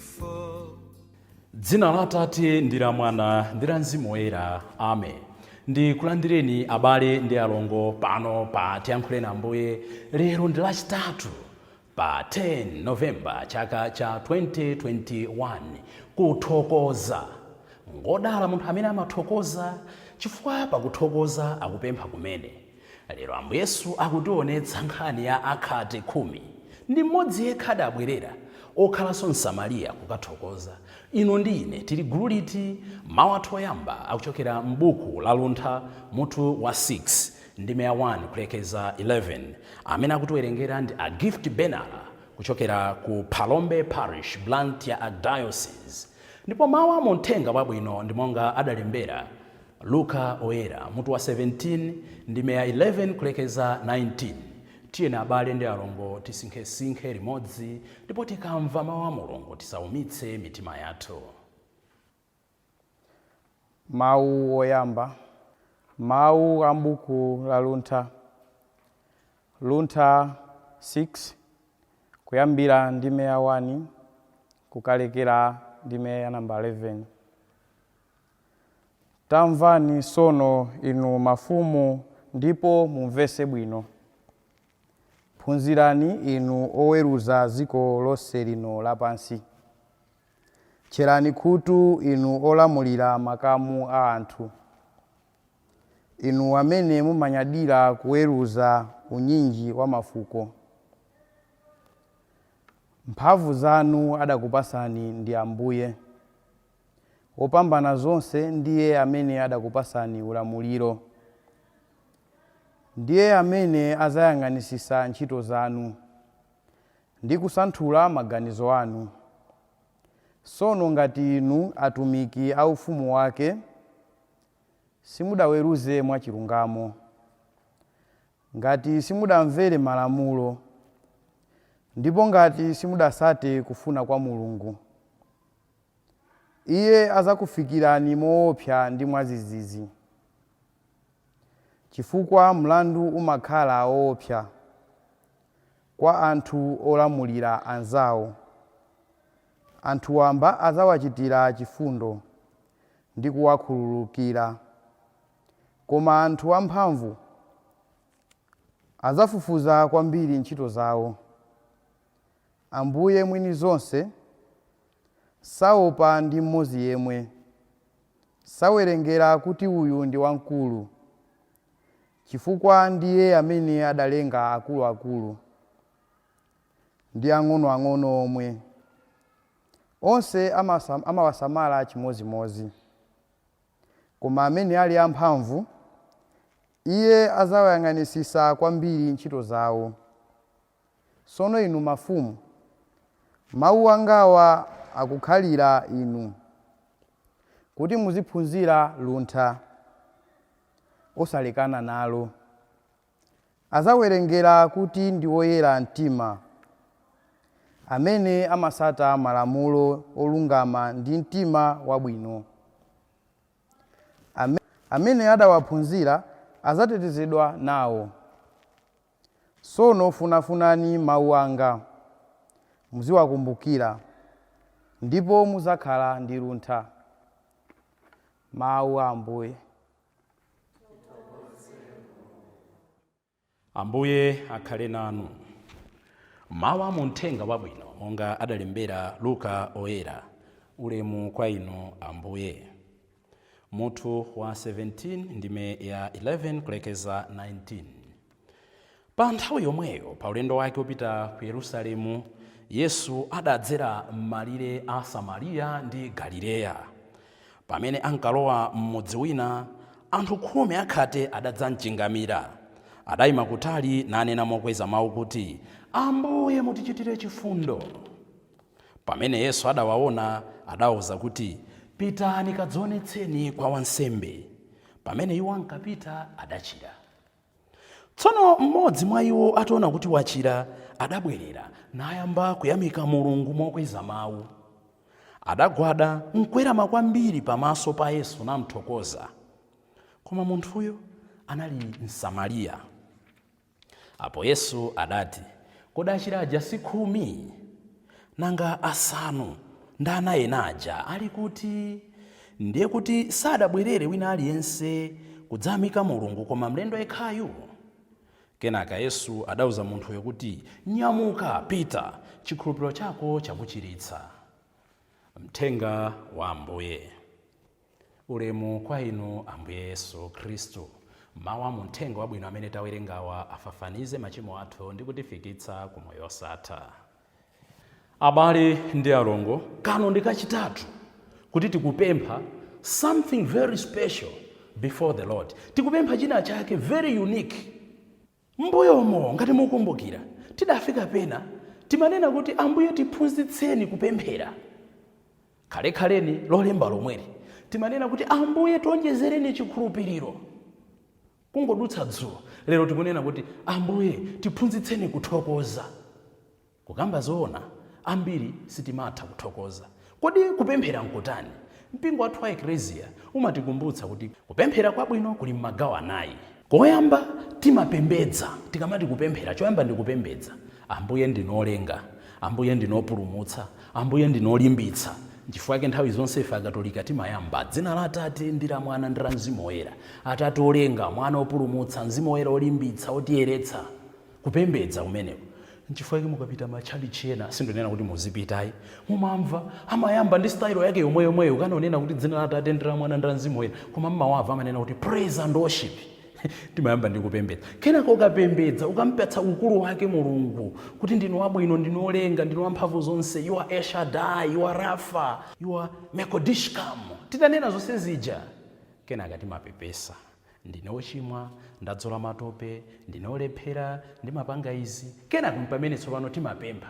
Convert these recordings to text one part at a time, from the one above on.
beautiful. Dzina la Atate ndi la Mwana ndi la Mzimu Woyera. Amen. Ndikulandireni abale ndi alongo pano pa Tiyankhuleni Ambuye. Lero ndi lachitatu pa 10 Novemba chaka cha 2021. Kuthokoza. Ngodala munthu amene amathokoza, chifukwa pakuthokoza akupempha kumene. Lero Ambuye Yesu akutionetsa nkhani ya akhate 10. Ndi mmodzi yekha adabwerera, okhalanso Msamariya kukathokoza. Ino ndi ine tili gulu liti. Mawu athu oyamba akuchokera m'buku la Luka mutu wa 6 ndime ya 1 kulekeza 11, amene akutiwerengera ndi a Gift Benala kuchokera ku Palombe Parish, Blantyre Archdiocese. Ndipo mawu a Uthenga Wabwino ndi monga adalembera Luka oyera mutu wa 17 ndime ya 11 kulekeza 19. Tiyeni abale ndi alongo tisinkhesinkhe limodzi, ndipo tikamva mawu a Mulungu tisaumitse mitima yathu. Mawu oyamba. Mawu a m'buku la Luka 6 kuyambira ndime ya 1 kukalekera ndime ya namba 11. Tamvani sono inu mafumu, ndipo mumvese bwino. Phunzirani inu oweruza dziko lonse lino lapansi. Tcherani khutu inu olamulira makamu a anthu. Inu amene mumanyadira kuweruza unyinji wa mafuko. Mphamvu zanu adakupasani ndi Ambuye. Wopambana zonse ndiye amene adakupasani ulamuliro. Ndiye amene azayang'anisisa ntchito zanu ndi kusanthula maganizo anu. Sono ngati inu atumiki a ufumu wake simudaweruze mwachilungamo, ngati simudamvere malamulo, ndipo ngati simudasate kufuna kwa Mulungu, Iye azakufikirani moopsa ndi mwazizizi, chifukwa mlandu umakhala woopsa kwa anthu olamulira anzawo. Anthu wamba azawachitira chifundo ndi kuwakhululukira, koma anthu amphamvu azafufuza kwambiri ntchito zawo. Ambuye mwini zonse saopa ndi mmodzi yemwe, sawerengera kuti uyu ndi wamkulu, chifukwa ndiye amene adalenga akuluakulu ndi ang'onoang'ono omwe. Onse amawasamala chimodzimodzi, koma amene ali amphamvu, Iye azawayang'anisisa kwambiri ntchito zawo. Sono inu mafumu, mawu angawa akukhalira inu, kuti muziphunzira luntha, osalekana nalo. Azawerengera kuti ndi oyera mtima, amene amasata malamulo olungama ndi mtima wabwino. Amene adawaphunzira azatetezedwa nawo. Sono funafunani mawu anga, muziwakumbukira, ndipo muzakhala ndi luntha. Mawu a Ambuye. Ambuye akhale nanu. Mawu a Uthenga Wabwino monga adalembera Luka oyera. Ulemu kwa inu Ambuye. Mutu wa 17 ndime ya 11 kulekeza 19. Pa nthawi yomweyo, pa ulendo wake wopita ku Yerusalemu, Yesu adadzera m'malire a Samariya ndi Galileya. Pamene ankalowa m'mudzi wina, anthu 10 akhate adadzamchingamira. Adayima kutali nanena mokweza mawu kuti, Ambuye mutichitire chifundo. Pamene Yesu adawaona, adawuza kuti, pitani kadzionetseni kwa wansembe. Pamene iwo ankapita, adachira. Tsono mmodzi mwa iwo ataona kuti wachira, adabwerera nayamba kuyamika Mulungu mokweza mawu. Adagwada mkwerama kwambiri pamaso pa Yesu namthokoza. Koma munthuyo anali Msamariya. Apo Yesu adati, kodi achira aja si 10? Nanga asanu ndana enaja ali kuti ndiye kuti sadabwerere wina aliyense kudzamika Mulungu koma mlendo yekhayu. Kenaka Yesu adauza munthuyo kuti nyamuka pita, chikhulupiriro chako chakuchiritsa. Mthenga wa Ambuye. Ulemu kwa inu Ambuye Yesu Khristu. Mawa mthenga wabwino amene tawerengawa afafanize machimo athu ndi kutifikitsa ku moyo osatha. Abale ndi alongo, kano ndi kachitatu kuti tikupempha something very special before the Lord. Tikupempha china chake very unique. Mbuyomo ngati mukumbukira tidafika pena timanena kuti Ambuye tiphunzitseni kupemphera. Khalekhaleni lolemba lomweli timanena kuti Ambuye tionjezereni chikhulupiriro. Kungodutsa dzulo lero tikunena kuti Ambuye tiphunzitseni kuthokoza. Kukamba zoona ambiri sitimatha kuthokoza. Kodi kupemphera nkutani? Mpingo wathu wa Eklesia umatikumbutsa kuti kupemphera kwabwino kuli magawo anayi. Koyamba timapembedza. Tikamati kupemphera choyamba ndi kupembedza. Ambuye ndinolenga, Ambuye ndinopulumutsa, Ambuye ndinolimbitsa. Chifukwa chake nthawi zonse ife Akatolika timayamba dzina la Atate ndi la Mwana ndi la Mzimu Woyera. Atate olenga, Mwana opulumutsa, Mzimu Woyera olimbitsa, otiyeretsa. Kupembedza kumeneko. Nchifukwa chake mukapita matchalichi ena sindonena kuti muzipitayi. Mumamva amayamba ndi style yake yomweyo kanonena kuti dzina la Atate ndi la Mwana ndi la Mzimu Woyera. Koma mmawava amanena kuti praise and worship. Timayamba ndi kupembedza. Kenako ukapembedza ukampatsa ukulu wake Mulungu kuti ndinu wabwino, ndinu olenga, ndinu wamphamvu zonse, you are El Shaddai, you are Rafa, you are Mekodishkam. Titanena zonse zija. Kenaka timapepesa. Ndine ochimwa, ndadzola matope, ndine olephera, ndimapanga izi. Kenaka pamene tsopano timapempha.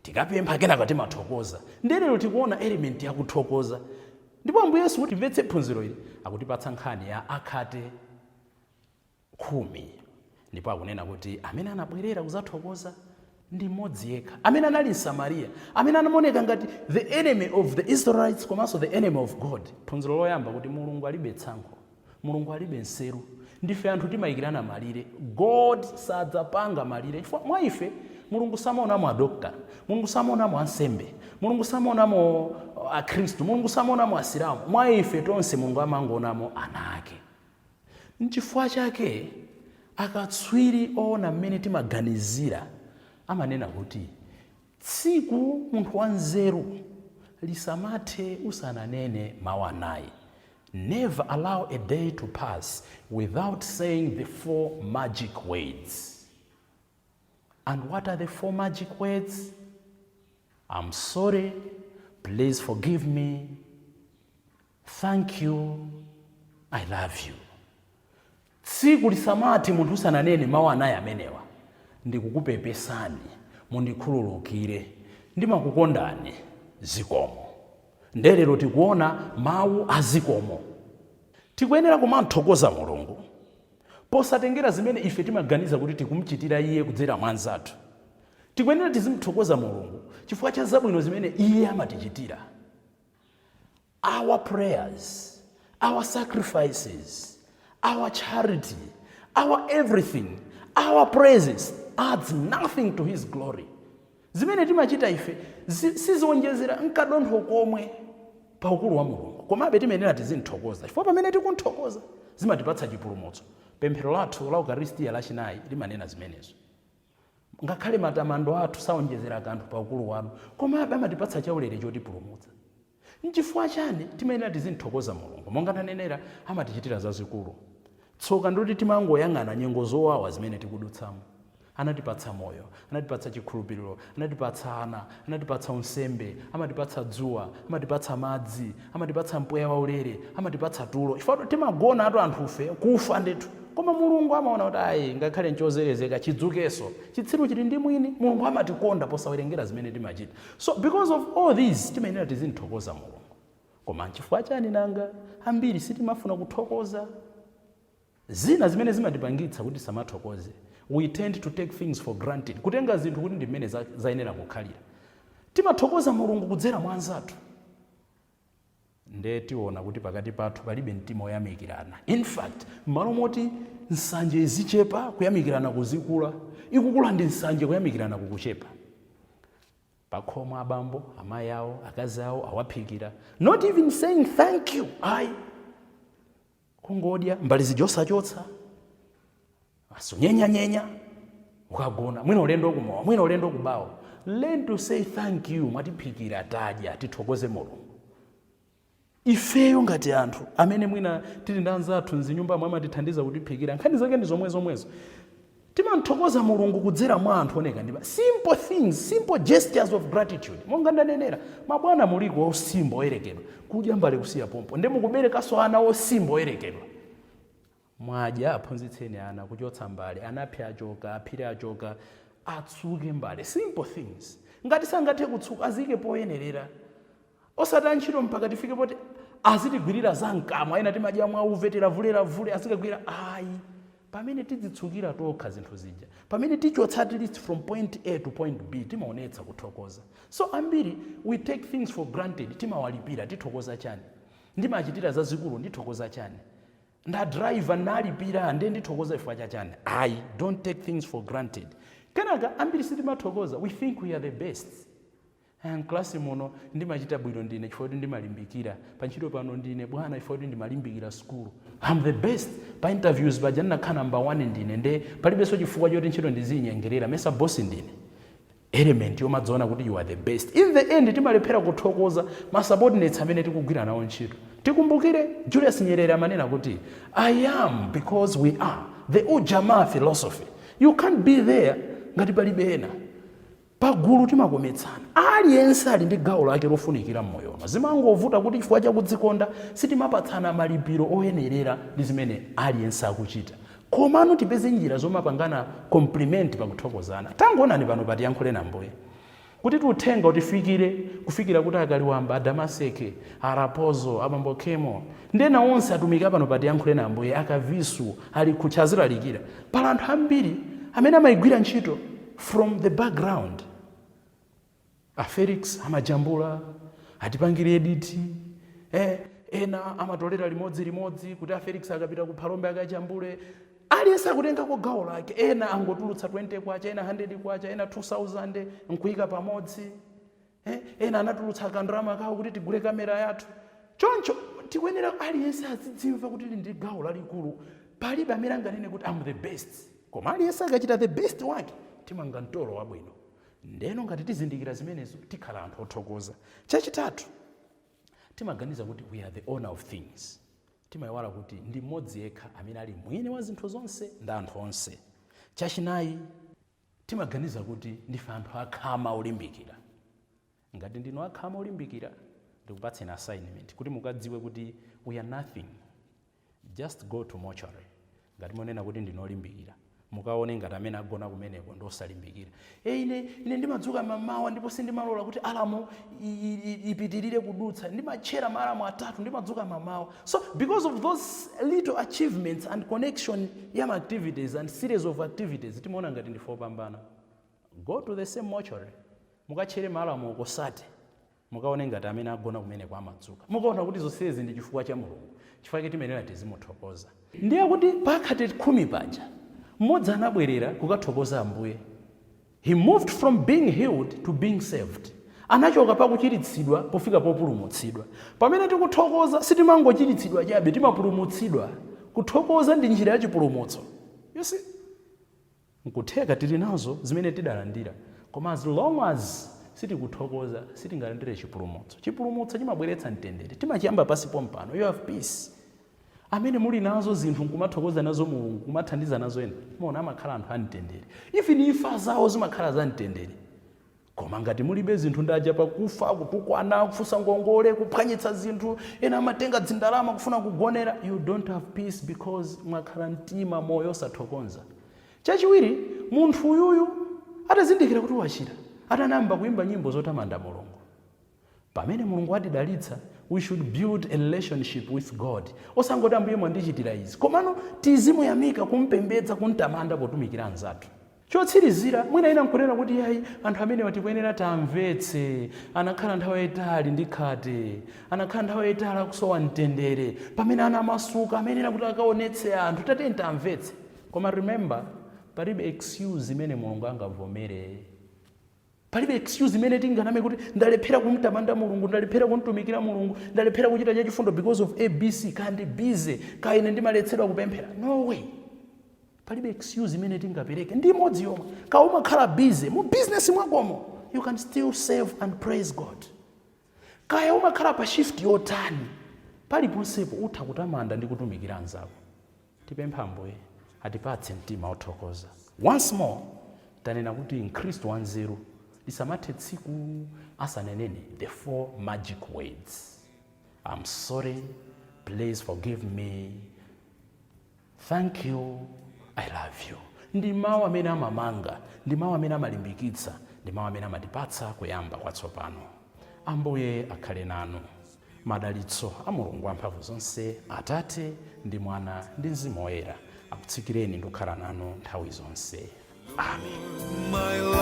Tikapempha kenaka timathokoza. Ndelero tikuona element ya kuthokoza. Ndipo Ambuye Yesu kuti timvetse phunziro ili akutipatsa nkhani ya akhate 10. Ndipo akunena kuti amene anabwerera kudzathokoza ndi mmodzi yekha. Amene anali Samariya, amene anamoneka ngati the enemy of the Israelites komanso the enemy of God. Phunziro loyamba kuti Mulungu alibe tsankho, Mulungu alibe nseru. Ndife anthu timayikirana malire. God sadzapanga malire. Chifukwa mwa ife Mulungu samaonamo adokta, Mulungu samaonamo ansembe, Mulungu samaonamo akhristu, Mulungu samaonamo asilamu. Mwa ife tonse Mulungu amangoonamo ana ake. Nchifukwa chake akatswiri ona mmene timaganizira amanena kuti tsiku munthu wanzeru lisamathe usananene mawu anayi. Never allow a day to pass without saying the 4 magic words. And what are the 4 magic words? I'm sorry, please forgive me, thank you, I love you. Tsiku lisamati munthu usananene mawu anayi amenewa. Ndikukupepesani, mundikhululukire, ndimakukondani, zikomo. Ndelero tikuona mawu azikomo. Tikuyenera kumathokoza Mulungu posatengera zimene ife timaganiza kuti tikumuchitira iye kudzera mwa anzathu. Tikuyenera tizimthokoza Mulungu chifukwa cha zabwino zimene iye amatichitira. Our prayers, our sacrifices, our charity, our everything, our praises adds nothing to his glory. Zimene timachita ife sizonjezera nkadontho komwe pa ukulu wa Mulungu. Komabe timenera tizimthokoza chifukwa pamene tikunthokoza zimatipatsa chipulumutso. Pemphero lathu la Ukaristiya lachinayi limanena zimenezo. Ngakhale matamando athu saonjezera kanthu pa ukulu wanu, komabe amatipatsa chaulere chotipulumutsa. Nchifukwa chani timenera tizimthokoza Mulungu? Monga tanenera amatichitira zazikulu. Tsoka ndoti timangoyang'ana nyengo zowawa zimene tikudutsamo. Anatipatsa moyo, anatipatsa chikhulupiriro, anatipatsa ana, anatipatsa unsembe, amatipatsa dzuwa, amatipatsa madzi, amatipatsa mpweya waulere, amatipatsa tulo. Chifukwa timagona atu anthufe kufa ndithu. Koma Mulungu amaona kuti ayi ngakhale nchozerezeka chidzukeso, chitsiru chili ndi mwini. Mulungu amatikonda posawerengera zimene timachita. So because of all this timenera tizimthokoza Mulungu. Koma nchifukwa chani nanga ambiri sitimafuna kuthokoza? Zina zimene zimatipangitsa kuti samathokoze. We tend to take things for granted. Kutenga zinthu kuti ndi mmene zayenera kukhalira. Timathokoza Mulungu kudzera mwa anzathu. Nde tiona kuti pakati pathu palibe mtima oyamikirana. In fact, malo moti nsanje zichepa kuyamikirana kuzikula, ikukula ndi nsanje kuyamikirana kukuchepa. pakhomo abambo amayi awo akazi awo awaphikira, not even saying thank you. Ayi, kungodya mbali zijosachotsa asonyenya ukagona, mwina ulendo kumowa, mwina ulendo kubawa. Learn to say thank you, mwatiphikira tadya tithokoze Mulungu. Ifeyo ngati anthu amene mwina tili ndi anzathu mzinyumba mwe amatithandiza kutiphikira, nkhani zake ndi zomwezo. Timamthokoza Mulungu kudzera mwa anthu oneka ndiba simple things, simple gestures of gratitude. Monga ndanenera, mabwana muliko osimba oyerekedwa, kudya mbale kusiya pompo, ndi mukuberekaso ana osimba oyerekedwa. Mwadya aphunzitseni ana kuchotsa mbale, anaphe achoka, aphire achoka, atsuke mbale. Simple things. Ngati sangathe kutsuka azike poyenerera. Osati ntchito mpaka tifike poti azitigwirira zamkamwa, ena timadya mwauve tilavulera vule azikagwira. Ayi, pamene tidzitsukira tokha zinthu zija, pamene tichotsa at least from point A to point B, timaonetsa kuthokoza. So ambiri we take things for granted, timawalipira tithokoza chani, ndimachitira zazikulu ndithokoza chani, nda driver nalipira ndi ndithokoza chifukwa chachani. Ayi, don't take things for granted. Kenaka ambiri sitimathokoza, we think we are the best. Klasi muno ndimachita bwino ndine chifukwa ndimalimbikira, pantchito pano ndine bwana chifukwa ndimalimbikira skulu. I'm the best. Pa interviews baja ndinakhala number 1 ndine, nde palibenso chifukwa choti ntchito ndizinyengerera, mesa boss ndine. Element yomadzoona kuti you are the best. In the end timalephera kuthokoza masubordinates amene tikugwira nawo ntchito. Tikumbukire Julius Nyerere amanena kuti I am because we are. The ujamaa philosophy. You can't be there ngati palibe ena. Pagulu timakometsana. Aliyense ali ndi gawo lake lofunikira mmoyo. Zimangovuta kuti chifukwa chakudzikonda sitimapatsana malipiro oyenerera ndi zimene aliyense akuchita. Komano tipeze njira zomapangana compliment pakuthokozana. Tangoonani pano patiyankhule na Ambuye. Kuti tiuthenga utifikire kufikira kuti akaliwamba Damaseke, Arapozo, abambo Kemo, ndena onse atumika pano patiyankhule na Ambuye, akavisu ali kuchaziralikira. Pala anthu ambiri amene amayigwira ntchito from the background. Felix amajambula, atipangire editi, ena amatolera limodzi kuti Felix akapita ku Phalombe akajambule. Aliyense akutenga ko gawo lake, ena angotulutsa 20 kwacha, ena 100 kwacha, ena 2000 nkuika pamodzi. Ena anatulutsa kandrama kawo kuti tigule kamera yathu. Choncho tikuyenera aliyense azidzimva kuti ndi gawo lalikulu. Palibe amene anganene kuti I'm the best. Koma aliyense akachita the best wake, timanga mtolo wabwino. Ndeno ngati tizindikira zimenezo tikhala anthu othokoza. Chachitatu, timaganiza kuti we are the owner of things. Timayiwala kuti ndi mmodzi yekha amene ali mwini wa zinthu zonse ndi anthu onse. Chachinayi, timaganiza kuti ndife anthu akhama olimbikira. Ngati ndino akhama olimbikira, ndikupatseni assignment kuti mukadziwe kuti we are nothing. Just go to mortuary. Ngati monena kuti ndino olimbikira, mukaone ngati amene agona kumeneko ndosalimbikira. Ine ndimadzuka mamawa ndipo sindimalola kuti alamu ipitirire kudutsa, ndimachera maalamu atatu, ndimadzuka mamawa. So because of those little achievements and connection yam activities and series of activities, timaona ngati ndifo pambana. Go to the same mortuary, mukachere maalamu okosate, mukaone ngati amene agona kumeneko amadzuka. Mukaona kuti zonsezi ndi chifukwa cha Mulungu, chifukwa chake timenera tizimuthokoza. Ndiye kuti pakhate 10 paja, mmodzi anabwerera kukathokoza Ambuye. He moved from being healed to being saved. Anachoka pakuchiritsidwa pofika populumutsidwa. Pamene tikuthokoza sitimangochiritsidwa chabe, timapulumutsidwa. Kuthokoza ndi njira ya chipulumutso. You see? Nkutheka tili nazo zimene tidalandira. Koma as long as sitikuthokoza sitingalandire chipulumutso. Chipulumutso chimabweretsa mtendere. Timachiyamba pasi pompano. You have peace. Amene muli nazo zinthu nkumathokoza nazo Mulungu, kumathandiza nazo ena, muona amakhala anthu amtendere. Even imfa zawo zimakhala za mtendere. Koma ngati mulibe zinthu ndaja pakufa, kutukwana, kufusa ngongole, kuphwanyitsa zinthu, ena amatenga dzindalama kufuna kugonera, you don't have peace because mwakhala mtima moyo osathokoza. Chachiwiri, munthu uyuyu atazindikira kuti wachira, atanamba kuimba nyimbo zotamanda Mulungu. Pamene Mulungu atidalitsa, we should build a relationship with God. Osangoti Ambuye mwandichitira izi. Komano tizimuyamika, kumpembedza, kuntamanda potumikira anzathu. Chotsirizira, mwina ina nkunena kuti yayi anthu amene watikuyenera tamvetse, anakhala nthawi yayitali ndi khate, anakhala nthawi yayitali akusowa mtendere, pamene anamasuka amene kuti akaonetse anthu, tateni tamvetse. Koma remember, palibe excuse imene Mulungu angavomere. palibe excuse imene tinganame kuti ndalephera kumtamanda mulungu, ndalephera kumtumikira mulungu, ndalephera kuchita chachifundo because of abc, kandi busy, kaine ndimaletsedwa kupemphera. No way. Palibe excuse imene tingapereke. Ndi imodzi yomwe kaumakhala busy mu business mwakomo, you can still serve and praise God. Kaya umakhala pa shift yotani, paliponsepo utha kutamanda ndi kutumikira anzako. Tipempha Ambuye atipatse mtima othokoza. Once more tanena kuti mkhristu wanzeru lisamathe tsiku asanenene the 4 magic words: I'm sorry, please forgive me, thank you, I love you. Ndi mawu amene amamanga, ndi mawu amene amalimbikitsa, ndi mawu amene amatipatsa kuyamba kwatsopano. Ambuye akhale nanu. Madalitso a Mulungu wamphamvu zonse, Atate ndi Mwana ndi Mzimu Woyera akutsikireni ndi kukhala nanu nthawi zonse. Amen.